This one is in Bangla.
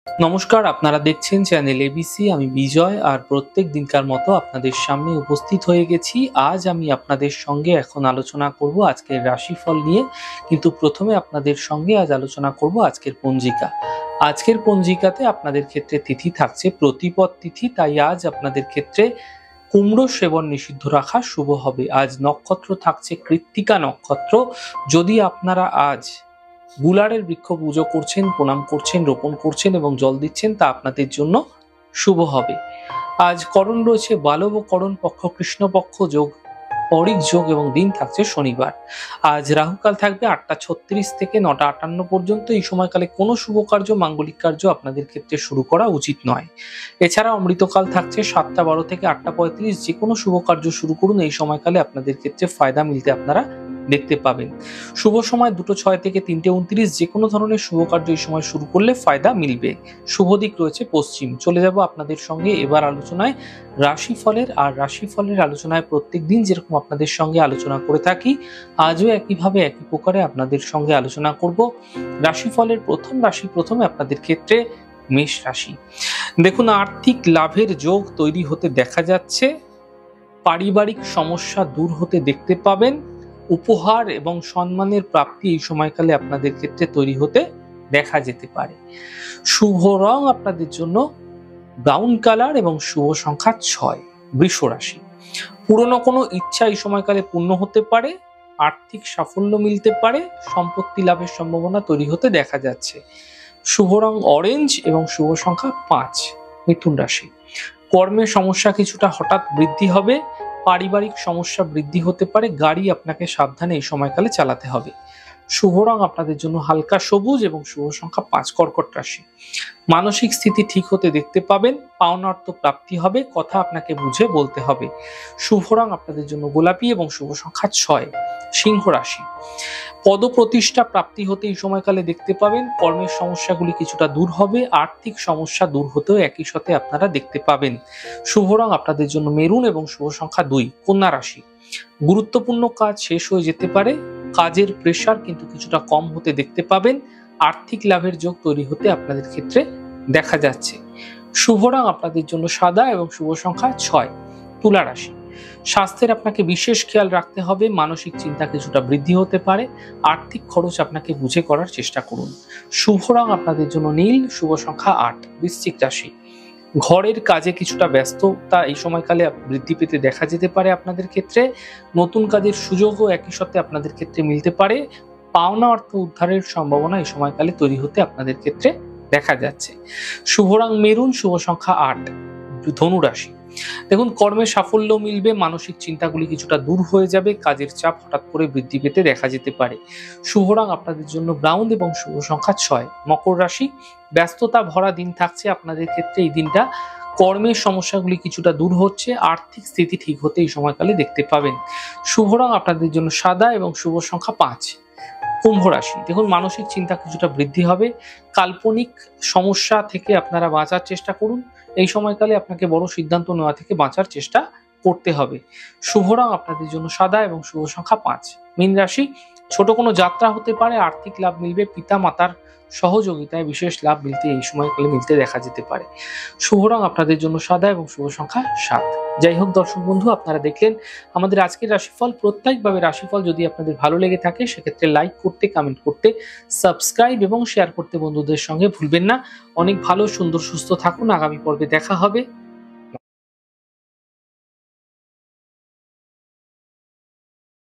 নমস্কার, আপনারা দেখছেন চ্যানেল এবিসি। আমি বিজয়, আর প্রত্যেক দিনকার মতো আপনাদের সামনে উপস্থিত হয়ে গেছি। আজ আমি আপনাদের সঙ্গে এখন আলোচনা করব আজকের রাশিফল নিয়ে, কিন্তু প্রথমে আপনাদের সঙ্গে আজ আলোচনা করব আজকের পঞ্জিকা। আজকের পঞ্জিকাতে আপনাদের ক্ষেত্রে তিথি থাকছে প্রতিপদ তিথি, তাই আজ আপনাদের ক্ষেত্রে কুমড়ো সেবন নিষিদ্ধ রাখা শুভ হবে। আজ নক্ষত্র থাকছে কৃত্তিকা নক্ষত্র। যদি আপনারা আজ গুলারের বৃক্ষ পুজো করছেন, প্রণাম করছেন, রোপণ করছেন এবং জল দিচ্ছেন, তা আপনাদের জন্য শুভ হবে। আজ করণ রয়েছে বালব করণ, পক্ষ কৃষ্ণপক্ষ যোগ, পরিক যোগ এবং দিন থাকছে শনিবার। আজ রাহুকাল থাকবে 8টা 36 থেকে 9টা 58 পর্যন্ত। এই সময়কালে কোনো শুভ কার্য, মাঙ্গলিক কার্য আপনাদের ক্ষেত্রে শুরু করা উচিত নয়। এছাড়া অমৃতকাল থাকছে 7টা 12 থেকে 8টা 35। যে কোনো শুভ কার্য শুরু করুন, এই সময়কালে আপনাদের ক্ষেত্রে ফায়দা মিলতে আপনারা দেখতে পাবেন। শুভ সময় 2টা 6 থেকে 3টে 29। যে কোনো ধরনের শুভ কার্য এই সময় শুরু করলে ফায়দা মিলবে। শুভ দিক রয়েছে পশ্চিম। চলে যাব আপনাদের সঙ্গে এবার আলোচনায় রাশিফলের। আর রাশিফলের আলোচনায় প্রত্যেক দিন যেরকম আপনাদের সঙ্গে আলোচনা করে থাকি, আজও একইভাবে একই প্রকারে আপনাদের সঙ্গে আলোচনা করব। রাশিফলের প্রথম রাশি, প্রথমে আপনাদের ক্ষেত্রে মেষ রাশি। দেখুন, আর্থিক লাভের যোগ তৈরি হতে দেখা যাচ্ছে। পারিবারিক সমস্যা দূর হতে দেখতে পাবেন। উপহার এবং সম্মানের প্রাপ্তি এই সময়কালে আপনাদের ক্ষেত্রে তৈরি হতে দেখা যেতে পারে। শুভ রং আপনাদের জন্য ব্রাউন কালার এবং শুভ সংখ্যা 6। বৃষ রাশি। পুরনো কোনো ইচ্ছা এই সময়কালে পূর্ণ হতে পারে। আর্থিক সাফল্য মিলতে পারে। সম্পত্তি লাভের সম্ভাবনা তৈরি হতে দেখা যাচ্ছে। শুভ রং অরেঞ্জ এবং শুভ সংখ্যা 5। মিথুন রাশি। কর্মের সমস্যা কিছুটা হঠাৎ বৃদ্ধি হবে। পারিবারিক সমস্যা বৃদ্ধি হতে পারে। গাড়ি আপনাকে সাবধানে এই সময়কালে চালাতে হবে। শুভ রং আপনাদের জন্য হালকা সবুজ এবং শুভ সংখ্যা 5। কর্কট রাশি। মানসিক স্থিতি ঠিক হতে দেখতে পাবেন। পাওনা অর্থ প্রাপ্তি হবে। কথা আপনাকে বুঝে বলতে হবে। শুভ রং আপনাদের জন্য গোলাপি এবং শুভ সংখ্যা 6। সিংহ রাশি। পদপ্রতিষ্ঠা প্রাপ্তি হতে এই সময়কালে দেখতে পাবেন। কর্মের সমস্যাগুলি কিছুটা দূর হবে। আর্থিক সমস্যা দূর হতেও একই সাথে আপনারা দেখতে পাবেন। শুভ রং আপনাদের জন্য মেরুন এবং শুভ সংখ্যা 2। কন্যা রাশি। গুরুত্বপূর্ণ কাজ শেষ হয়ে যেতে পারে। কাজের প্রেশার কিন্তু কিছুটা কম হতে দেখতে পাবেন। আর্থিক লাভের যোগ তৈরি হতে আপনাদের ক্ষেত্রে দেখা যাচ্ছে। শুভ রং আপনাদের জন্য সাদা এবং শুভ সংখ্যা 6। তুলা রাশি। স্বাস্থ্যের আপনাকে বিশেষ খেয়াল রাখতে হবে। মানসিক চিন্তা কিছুটা বৃদ্ধি হতে পারে। আর্থিক খরচ আপনাকে বুঝে করার চেষ্টা করুন। শুভ রং আপনাদের জন্য নীল, শুভ সংখ্যা 8। বৃশ্চিক রাশি। ঘরের কাজে কিছুটা ব্যস্ততা এই সময়কালে বৃদ্ধি পেতে দেখা যেতে পারে আপনাদের ক্ষেত্রে। নতুন কাজের সুযোগও একই সাথে আপনাদের ক্ষেত্রে মিলতে পারে। পাওনা অর্থ উদ্ধারের সম্ভাবনা এই সময়কালে তৈরি হতে আপনাদের ক্ষেত্রে দেখা যাচ্ছে। শুভ রং মেরুন, শুভ সংখ্যা 8। ধনু রাশি। দেখুন, কর্মে সাফল্য মিলবে। মানসিক চিন্তাগুলি কিছুটা দূর হয়ে যাবে। কাজের চাপ হঠাৎ করে বৃদ্ধি পেতে দেখা যেতে পারে। শুভ রং আপনাদের জন্য ব্রাউন এবং শুভ সংখ্যা 6। মকর রাশি। ব্যস্ততা ভরা দিন থাকছে আপনাদের ক্ষেত্রে। এই দিনটা কর্মের সমস্যাগুলি কিছুটা দূর হচ্ছে। আর্থিক স্থিতি ঠিক হতে এই সময়কালে দেখতে পাবেন। শুভ রং আপনাদের জন্য সাদা এবং শুভ সংখ্যা 5। কুম্ভ রাশি। দেখুন, মানসিক চিন্তা কিছুটা বৃদ্ধি হবে। কাল্পনিক সমস্যা থেকে আপনারা বাঁচার চেষ্টা করুন। এই সময়কালে আপনাকে বড় সিদ্ধান্ত নেওয়া থেকে বাঁচার চেষ্টা করতে হবে। শুভ রং আপনাদের জন্য সাদা এবং শুভ সংখ্যা 5। মীন রাশি। ছোট কোনো যাত্রা হতে পারে। আর্থিক লাভ মিলবে। পিতা মাতার সহযোগিতায় বিশেষ লাভ মিলতে এই সময়কালে মিলতে দেখা যেতে পারে। শুভ রং আপনাদের জন্য সাদা এবং শুভ সংখ্যা 7। যাই হোক দর্শক বন্ধু, আপনারা দেখলেন আমাদের আজকের রাশিফল। প্রত্যেকভাবে রাশিফল যদি আপনাদের ভালো লেগে থাকে, সেক্ষেত্রে লাইক করতে, কমেন্ট করতে, সাবস্ক্রাইব এবং শেয়ার করতে বন্ধুদের সঙ্গে ভুলবেন না। অনেক ভালো, সুন্দর, সুস্থ থাকুন। আগামী পর্বে দেখা হবে।